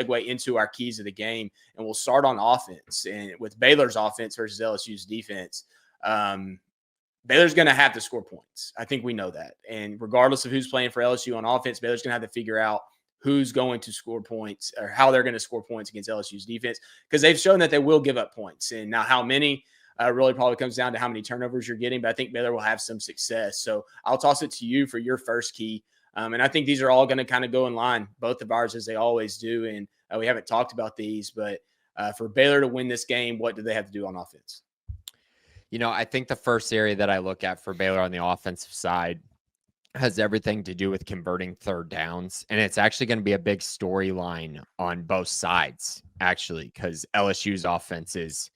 segue into our keys of the game, and we'll start on offense. And with Baylor's offense versus LSU's defense, Baylor's going to have to score points. I think we know that. And regardless of who's playing for LSU on offense, Baylor's going to have to figure out who's going to score points or how they're going to score points against LSU's defense, because they've shown that they will give up points. And now how many really probably comes down to how many turnovers you're getting, but I think Baylor will have some success. So I'll toss it to you for your first key. And I think these are all going to kind of go in line, both of ours, as they always do. And we haven't talked about these, but for Baylor to win this game, what do they have to do on offense? I think the first area that I look at for Baylor on the offensive side has everything to do with converting third downs. And it's actually going to be a big storyline on both sides, actually, because LSU's offense is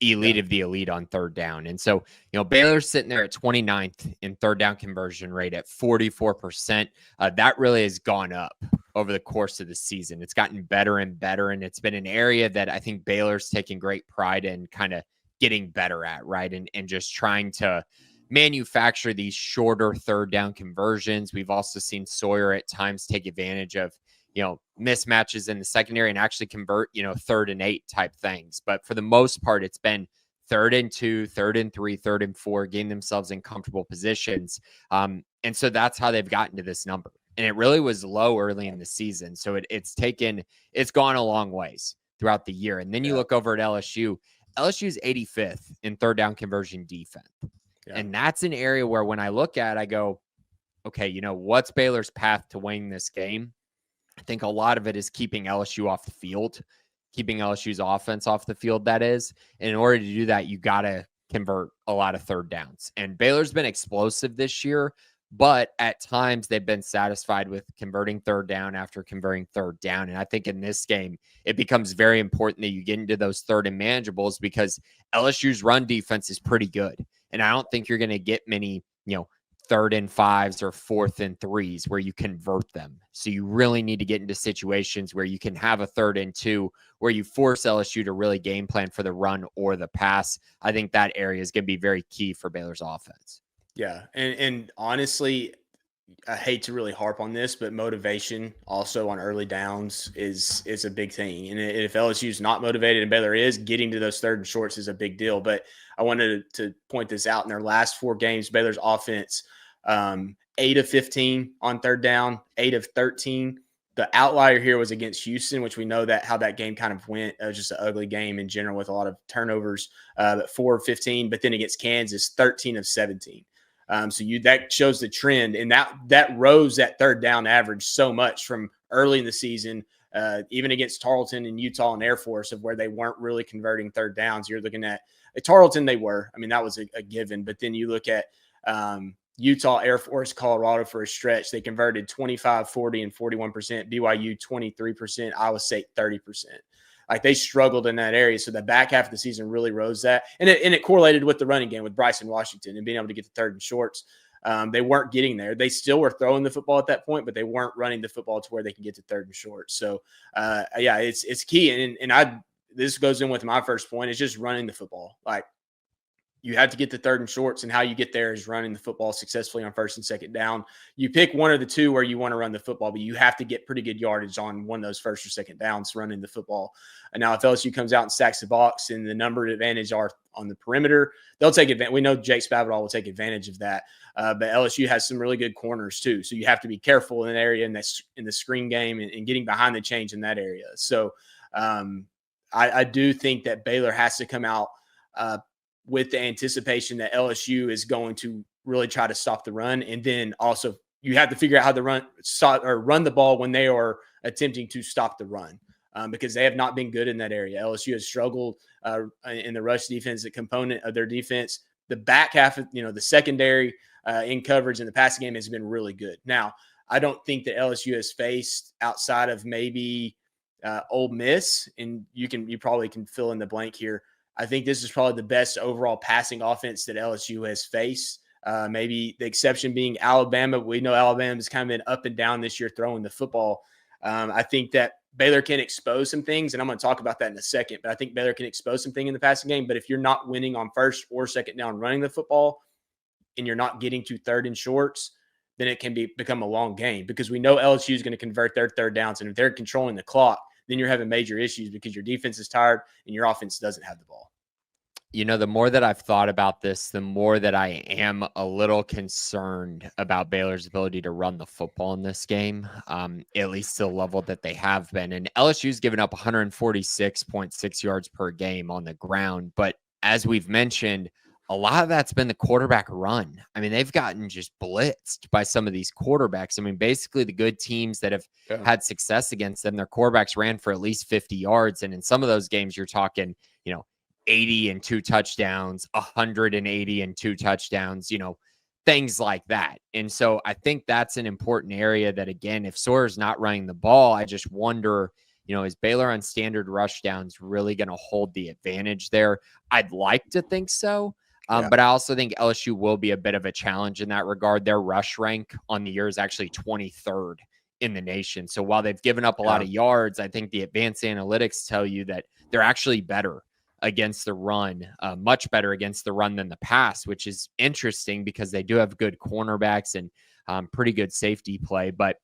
elite of the elite on third down. And so, Baylor's sitting there at 29th in third down conversion rate at 44%. That really has gone up over the course of the season. It's gotten better and better. And it's been an area that I think Baylor's taken great pride in kind of getting better at, right? And just trying to manufacture these shorter third down conversions. We've also seen Sawyer at times take advantage of, mismatches in the secondary and actually convert, 3rd and 8 type things. But for the most part, it's been 3rd and 2, 3rd and 3, 3rd and 4, getting themselves in comfortable positions. And so that's how they've gotten to this number. And it really was low early in the season. So it's gone a long ways throughout the year. And then you look over at LSU. LSU's 85th in third down conversion defense. Yeah. And that's an area where when I look at, I go, okay, what's Baylor's path to winning this game? I think a lot of it is keeping LSU off the field, keeping LSU's offense off the field, that is. And in order to do that, you got to convert a lot of third downs. And Baylor's been explosive this year, but at times they've been satisfied with converting third down after converting third down. And I think in this game, it becomes very important that you get into those third and manageables, because LSU's run defense is pretty good. And I don't think you're going to get many, 3rd and 5s or 4th and 3s where you convert them. So you really need to get into situations where you can have a 3rd and 2 where you force LSU to really game plan for the run or the pass. I think that area is going to be very key for Baylor's offense. Yeah. And honestly, I hate to really harp on this, but motivation also on early downs is a big thing. And if LSU is not motivated and Baylor is, getting to those 3rd and shorts is a big deal. But I wanted to point this out. In their last 4 games, Baylor's offense, 8 of 15 on third down, 8 of 13. The outlier here was against Houston, which we know that how that game kind of went. It was just an ugly game in general with a lot of turnovers, but 4 of 15. But then against Kansas, 13 of 17. So that shows the trend, and that rose that third down average so much from early in the season, even against Tarleton and Utah and Air Force, of where they weren't really converting third downs. You're looking at Tarleton, they were. I mean, that was a given. But then you look at Utah, Air Force, Colorado for a stretch. They converted 25, 40, and 41%. BYU 23%. Iowa State 30%. Like, they struggled in that area. So the back half of the season really rose that. And it correlated with the running game with Bryson Washington and being able to get the 3rd and shorts. They weren't getting there. They still were throwing the football at that point, but they weren't running the football to where they can get to 3rd and short. So, it's key. And this goes in with my first point. It's just running the football. Like, you have to get the 3rd and shorts, and how you get there is running the football successfully on 1st and 2nd down. You pick one of the two where you want to run the football, but you have to get pretty good yardage on one of those 1st or 2nd downs running the football. And now if LSU comes out and stacks the box and the number advantage are on the perimeter, they'll take advantage. We know Jake Spavital will take advantage of that. But LSU has some really good corners too. So you have to be careful in that area in the screen game and getting behind the chains in that area. So I do think that Baylor has to come out with the anticipation that LSU is going to really try to stop the run. And then also you have to figure out how to run the ball when they are attempting to stop the run, because they have not been good in that area. LSU has struggled in the rush defense, a component of their defense. The back half of, the secondary in coverage in the passing game has been really good. Now, I don't think that LSU has faced, outside of maybe Ole Miss, and you probably can fill in the blank here, I think this is probably the best overall passing offense that LSU has faced. Maybe the exception being Alabama. We know Alabama's kind of been up and down this year throwing the football. I think that Baylor can expose some things, and I'm going to talk about that in a second, but I think Baylor can expose something in the passing game. But if you're not winning on 1st or 2nd down running the football, and you're not getting to 3rd and shorts, then it can become a long game, because we know LSU is going to convert their 3rd downs. And if they're controlling the clock, then you're having major issues because your defense is tired and your offense doesn't have the ball. The more that I've thought about this, the more that I am a little concerned about Baylor's ability to run the football in this game, at least to the level that they have been. And LSU's given up 146.6 yards per game on the ground. But as we've mentioned, a lot of that's been the quarterback run. I mean, they've gotten just blitzed by some of these quarterbacks. I mean, basically the good teams that have had success against them, their quarterbacks ran for at least 50 yards. And in some of those games, you're talking, 80 and 2 touchdowns, 180 and 2 touchdowns, things like that. And so I think that's an important area that, again, if Sawyer's not running the ball, I just wonder, is Baylor on standard rush downs really going to hold the advantage there? I'd like to think so. But I also think LSU will be a bit of a challenge in that regard. Their rush rank on the year is actually 23rd in the nation. So while they've given up a lot of yards, I think the advanced analytics tell you that they're actually better against the run, much better against the run than the pass, which is interesting because they do have good cornerbacks and pretty good safety play. But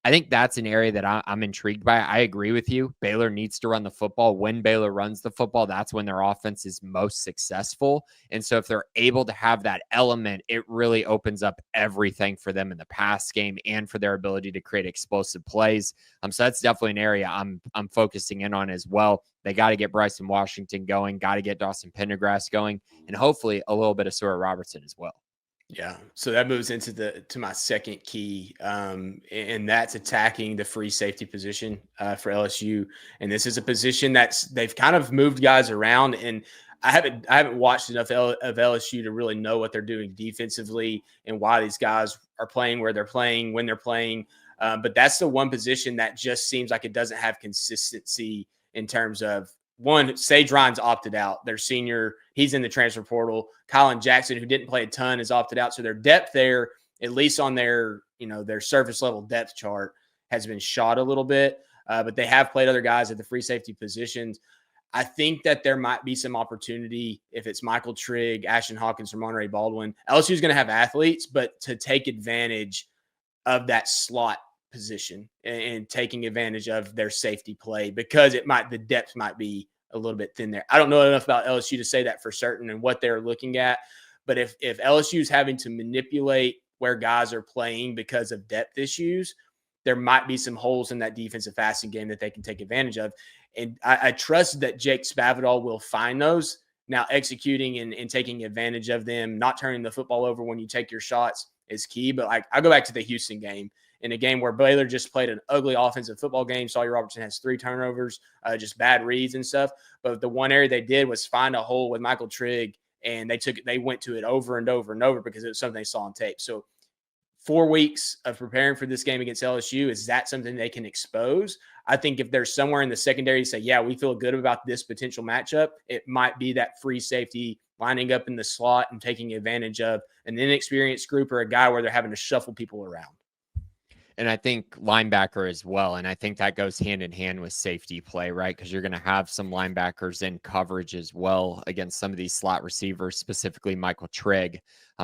I think that's an area that I'm intrigued by. I agree with you. Baylor needs to run the football. When Baylor runs the football, that's when their offense is most successful. And so if they're able to have that element, it really opens up everything for them in the pass game and for their ability to create explosive plays. So that's definitely an area I'm focusing in on as well. They got to get Bryson Washington going, got to get Dawson Pendergrass going, and hopefully a little bit of Sawyer Robertson as well. Yeah. So that moves into my second key, and that's attacking the free safety position for LSU. And this is a position they've kind of moved guys around, and I haven't watched enough of LSU to really know what they're doing defensively and why these guys are playing where they're playing, when they're playing. But that's the one position that just seems like it doesn't have consistency in terms of, one, Sage Ryan's opted out. Their senior, he's in the transfer portal. Colin Jackson, who didn't play a ton, is opted out. So their depth there, at least on their surface level depth chart, has been shot a little bit. But they have played other guys at the free safety positions. I think that there might be some opportunity if it's Michael Trigg, Ashton Hawkins, or Monterey Baldwin. LSU is going to have athletes, but to take advantage of that slot position and taking advantage of their safety play, because the depth might be a little bit thin there. I don't know enough about LSU to say that for certain and what they're looking at, but if LSU is having to manipulate where guys are playing because of depth issues, there might be some holes in that defensive passing game that they can take advantage of. And I trust that Jake Spavital will find those. Now, executing and taking advantage of them, not turning the football over when you take your shots is key. But I go back to the Houston game. In a game where Baylor just played an ugly offensive football game. Sawyer Robertson has 3 turnovers, just bad reads and stuff. But the one area they did was find a hole with Michael Trigg, and they went to it over and over and over because it was something they saw on tape. So 4 weeks of preparing for this game against LSU, is that something they can expose? I think if there's somewhere in the secondary to say, yeah, we feel good about this potential matchup, it might be that free safety lining up in the slot and taking advantage of an inexperienced group or a guy where they're having to shuffle people around. And I think linebacker as well. And I think that goes hand in hand with safety play, right? Because you're going to have some linebackers in coverage as well against some of these slot receivers, specifically Michael Trigg.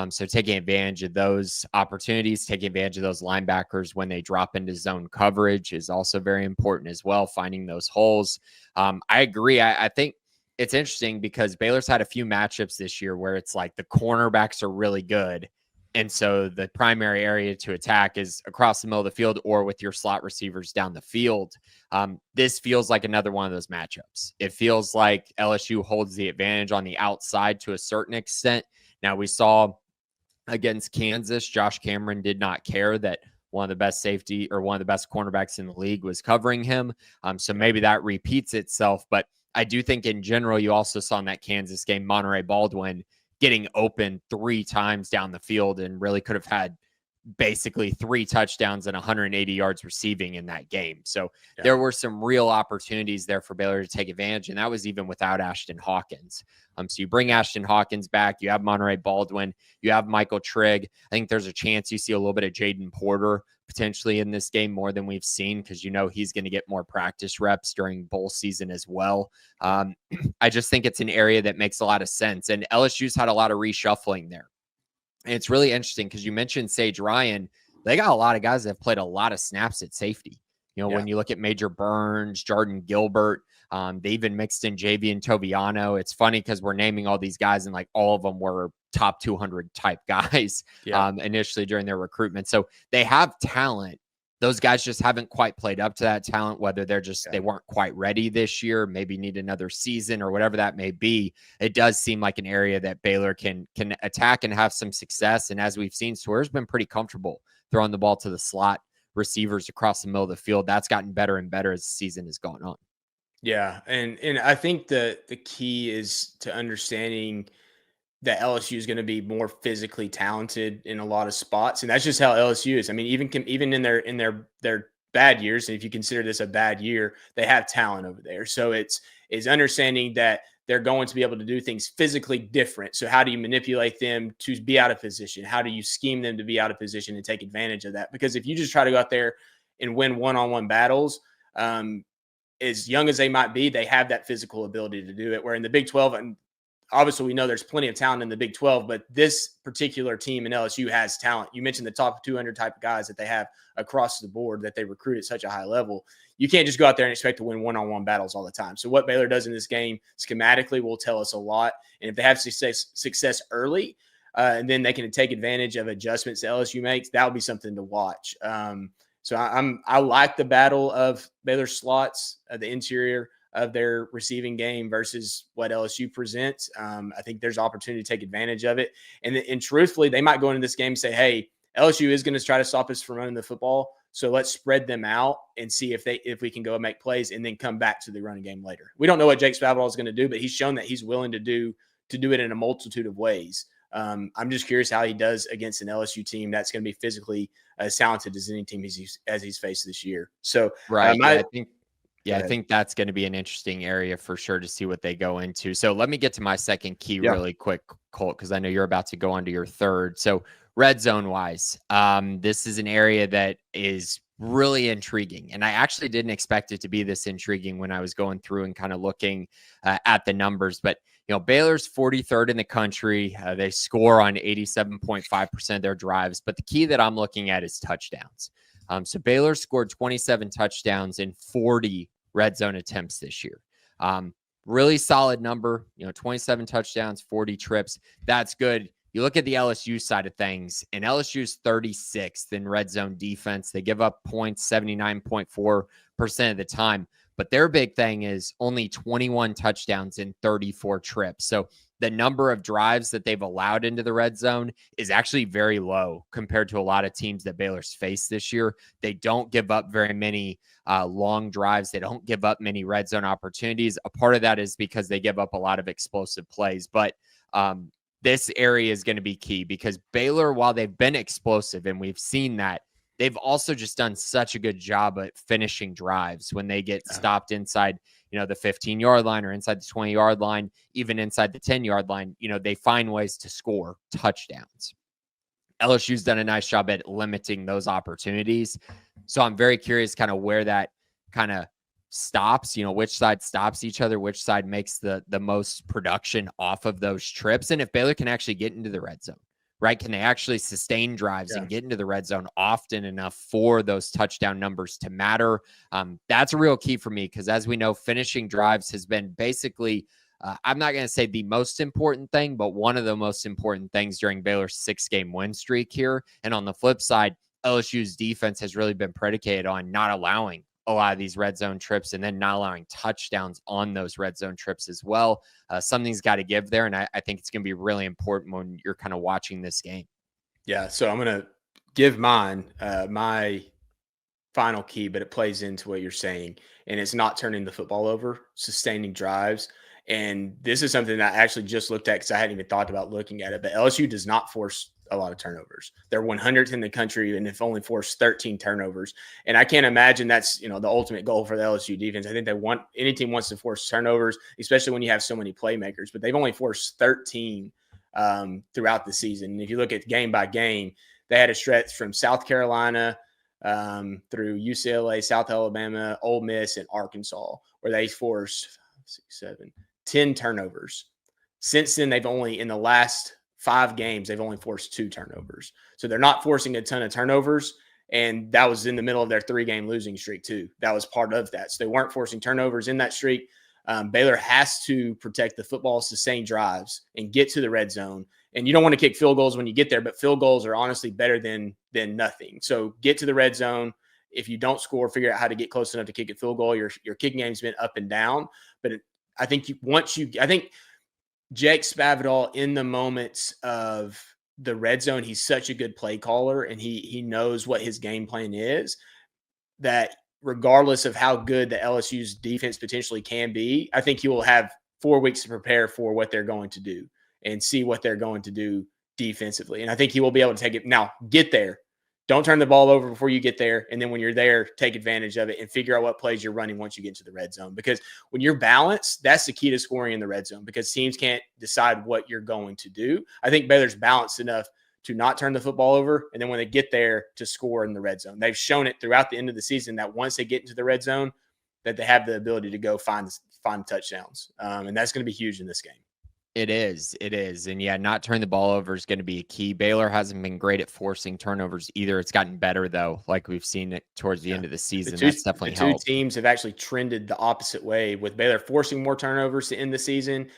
So taking advantage of those opportunities, taking advantage of those linebackers when they drop into zone coverage is also very important as well, finding those holes. I agree. I think it's interesting because Baylor's had a few matchups this year where it's like the cornerbacks are really good. And so the primary area to attack is across the middle of the field or with your slot receivers down the field. This feels like another one of those matchups. It feels like LSU holds the advantage on the outside to a certain extent. Now, we saw against Kansas, Josh Cameron did not care that one of the best safety or one of the best cornerbacks in the league was covering him. So maybe that repeats itself. But I do think in general, you also saw in that Kansas game, Monterey Baldwin getting open 3 times down the field and really could have had basically 3 touchdowns and 180 yards receiving in that game. So there were some real opportunities there for Baylor to take advantage. And that was even without Ashton Hawkins. So you bring Ashton Hawkins back, you have Monterey Baldwin, you have Michael Trigg. I think there's a chance you see a little bit of Jaden Porter potentially in this game more than we've seen, because he's going to get more practice reps during bowl season as well. I just think it's an area that makes a lot of sense. And LSU's had a lot of reshuffling there. And it's really interesting because you mentioned Sage Ryan. They got a lot of guys that have played a lot of snaps at safety. You know, Yeah. when you look at Major Burns, Jordan Gilbert, they even mixed in JV and Toviano. It's funny because we're naming all these guys and like all of them were top 200 type guys Yeah. initially during their recruitment. So they have talent. Those guys just haven't quite played up to that talent, whether they're just, they weren't quite ready this year, maybe need another season or whatever that may be. It does seem like an area that Baylor can attack and have some success. And as we've seen, Sawyer's been pretty comfortable throwing the ball to the slot receivers across the middle of the field. That's gotten better and better as the season has gone on. Yeah. And I think the key is to understanding that LSU is going to be more physically talented in a lot of spots, and that's just how LSU is. I mean, even in their bad years, and if you consider this a bad year, they have talent over there. So it's understanding that they're going to be able to do things physically different. So how do you manipulate them to be out of position? How do you scheme them to be out of position and take advantage of that? Because if you just try to go out there and win one-on-one battles, as young as they might be, they have that physical ability to do it. Where in the Big 12, and obviously we know there's plenty of talent in the Big 12, but this particular team in LSU has talent. You mentioned the top 200 type of guys that they have across the board that they recruit at such a high level. You can't just go out there and expect to win one-on-one battles all the time. So what Baylor does in this game schematically will tell us a lot. And if they have success early, and then they can take advantage of adjustments that LSU makes, that would be something to watch. So I like the battle of Baylor slots, the interior of their receiving game versus what LSU presents. I think there's opportunity to take advantage of it. And truthfully, they might go into this game and say, hey, LSU is going to try to stop us from running the football. So let's spread them out and see if we can go and make plays and then come back to the running game later. We don't know what Jake Spavital is going to do, but he's shown that he's willing to do it in a multitude of ways. I'm just curious how he does against an LSU team that's going to be physically as talented as any team he's faced this year. So right. I think that's going to be an interesting area for sure to see what they go into. So let me get to my second key really quick, Colt, because I know you're about to go on to your third. So red zone wise, this is an area that is really intriguing. And I actually didn't expect it to be this intriguing when I was going through and kind of looking at the numbers. But, you know, Baylor's 43rd in the country. They score on 87.5% of their drives. But the key that I'm looking at is touchdowns. So Baylor scored 27 touchdowns in 40 red zone attempts this year. Really solid number, you know, 27 touchdowns, 40 trips. That's good. You look at the LSU side of things, and LSU's 36th in red zone defense. They give up points 79.4% of the time. But their big thing is only 21 touchdowns in 34 trips. So the number of drives that they've allowed into the red zone is actually very low compared to a lot of teams that Baylor's faced this year. They don't give up very many long drives. They don't give up many red zone opportunities. A part of that is because they give up a lot of explosive plays. But this area is going to be key because Baylor, while they've been explosive, and we've seen that, they've also just done such a good job at finishing drives when they get stopped inside, you know, the 15-yard line or inside the 20-yard line, even inside the 10-yard line. You know, they find ways to score touchdowns. LSU's done a nice job at limiting those opportunities. So I'm very curious kind of where that kind of stops, you know, which side stops each other, which side makes the most production off of those trips. And if Baylor can actually get into the red zone, right? Can they actually sustain drives and get into the red zone often enough for those touchdown numbers to matter? That's a real key for me because as we know, finishing drives has been basically, I'm not going to say the most important thing, but one of the most important things during Baylor's 6-game win streak here. And on the flip side, LSU's defense has really been predicated on not allowing a lot of these red zone trips and then not allowing touchdowns on those red zone trips as well. Something's got to give there. And I think it's going to be really important when you're kind of watching this game. Yeah. So I'm going to give mine, my final key, but it plays into what you're saying. And it's not turning the football over, sustaining drives. And this is something that I actually just looked at because I hadn't even thought about looking at it. But LSU does not force a lot of turnovers. They're 100th in the country and have only forced 13 turnovers. And I can't imagine that's, you know, the ultimate goal for the LSU defense. I think any team wants to force turnovers, especially when you have so many playmakers. But they've only forced 13 throughout the season. And if you look at game by game, they had a stretch from South Carolina through UCLA, South Alabama, Ole Miss, and Arkansas, where they forced 10 turnovers. Since then, they've only, in the last 5 games, they've only forced 2 turnovers. So they're not forcing a ton of turnovers. And that was in the middle of their 3-game losing streak too. That was part of that. So they weren't forcing turnovers in that streak. Baylor has to protect the football, sustain drives, and get to the red zone. And you don't want to kick field goals when you get there, but field goals are honestly better than nothing. So get to the red zone. If you don't score, figure out how to get close enough to kick a field goal. Your kicking game's been up and down, but I think I think Jake Spavital, in the moments of the red zone, he's such a good play caller, and he knows what his game plan is, that regardless of how good the LSU's defense potentially can be, I think he will have 4 weeks to prepare for what they're going to do and see what they're going to do defensively. And I think he will be able to take it. Now, get there. Don't turn the ball over before you get there. And then when you're there, take advantage of it and figure out what plays you're running once you get into the red zone. Because when you're balanced, that's the key to scoring in the red zone, because teams can't decide what you're going to do. I think Baylor's balanced enough to not turn the football over, and then when they get there, to score in the red zone. They've shown it throughout the end of the season that once they get into the red zone, that they have the ability to go find touchdowns. And that's going to be huge in this game. It is. And yeah, not turning the ball over is going to be a key. Baylor hasn't been great at forcing turnovers either. It's gotten better, though, like we've seen it towards the end of the season. That's definitely helped. The two teams have actually trended the opposite way, with Baylor forcing more turnovers to end the season.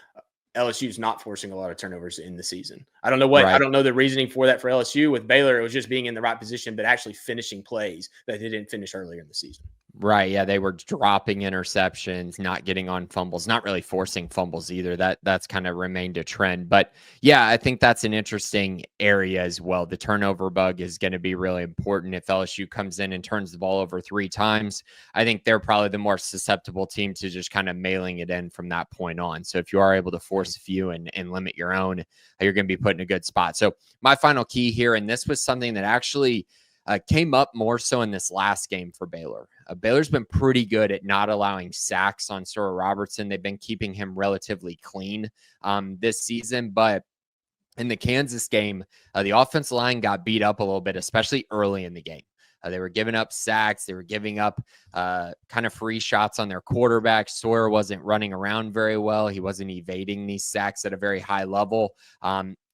LSU's not forcing a lot of turnovers in the season. I don't know I don't know the reasoning for that for LSU. With Baylor, it was just being in the right position, but actually finishing plays that they didn't finish earlier in the season. Right. Yeah. They were dropping interceptions, not getting on fumbles, not really forcing fumbles either. That's kind of remained a trend. But yeah, I think that's an interesting area as well. The turnover bug is going to be really important. If LSU comes in and turns the ball over 3 times, I think they're probably the more susceptible team to just kind of mailing it in from that point on. So if you are able to force a few and limit your own, you're going to be put in a good spot. So my final key here, and this was something that actually came up more so in this last game for Baylor. Baylor's been pretty good at not allowing sacks on Sora Robertson. They've been keeping him relatively clean this season, but in the Kansas game, the offensive line got beat up a little bit, especially early in the game. They were giving up sacks. They were giving up kind of free shots on their quarterback. Sawyer wasn't running around very well. He wasn't evading these sacks at a very high level.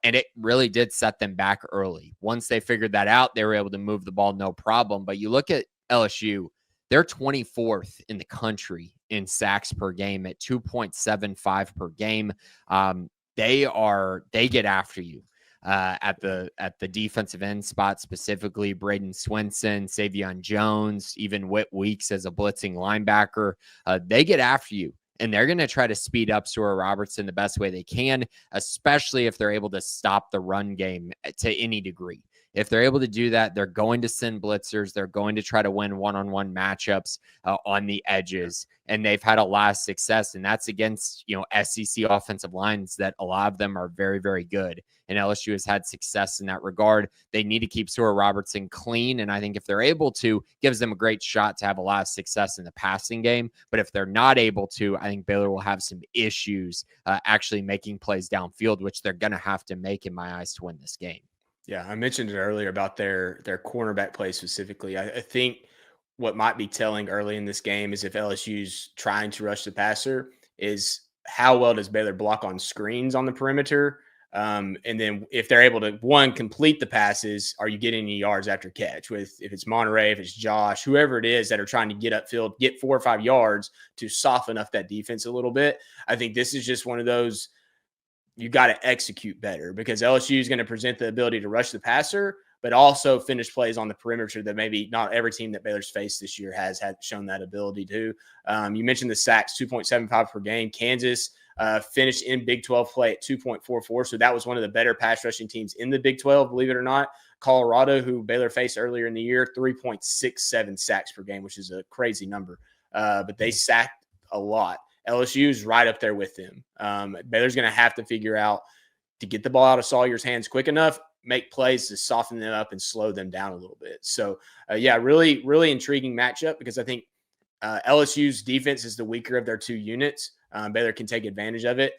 And it really did set them back early. Once they figured that out, they were able to move the ball no problem. But you look at LSU, they're 24th in the country in sacks per game at 2.75 per game. They get after you at the defensive end spot, specifically Braden Swinson, Savion Jones, even Whit Weeks as a blitzing linebacker. They get after you. And they're going to try to speed up Sora Robertson the best way they can, especially if they're able to stop the run game to any degree. If they're able to do that, they're going to send blitzers. They're going to try to win one-on-one matchups on the edges. And they've had a lot of success. And that's against, SEC offensive lines that a lot of them are very, very good. And LSU has had success in that regard. They need to keep Sora Robertson clean. And I think if they're able to, gives them a great shot to have a lot of success in the passing game. But if they're not able to, I think Baylor will have some issues actually making plays downfield, which they're going to have to make, in my eyes, to win this game. Yeah, I mentioned it earlier about their cornerback play specifically. I think what might be telling early in this game is if LSU's trying to rush the passer is how well does Baylor block on screens on the perimeter? And then if they're able to, one, complete the passes, are you getting any yards after catch? If it's Monterey, if it's Josh, whoever it is that are trying to get upfield, get 4 or 5 yards to soften up that defense a little bit. I think this is just one of those, you got to execute better, because LSU is going to present the ability to rush the passer, but also finish plays on the perimeter that maybe not every team that Baylor's faced this year has shown that ability to. You mentioned the sacks, 2.75 per game. Kansas finished in Big 12 play at 2.44. So that was one of the better pass rushing teams in the Big 12, believe it or not. Colorado, who Baylor faced earlier in the year, 3.67 sacks per game, which is a crazy number. But they sacked a lot. LSU's right up there with them. Baylor's going to have to figure out to get the ball out of Sawyer's hands quick enough, make plays to soften them up and slow them down a little bit. So, really, really intriguing matchup, because I think LSU's defense is the weaker of their two units. Baylor can take advantage of it.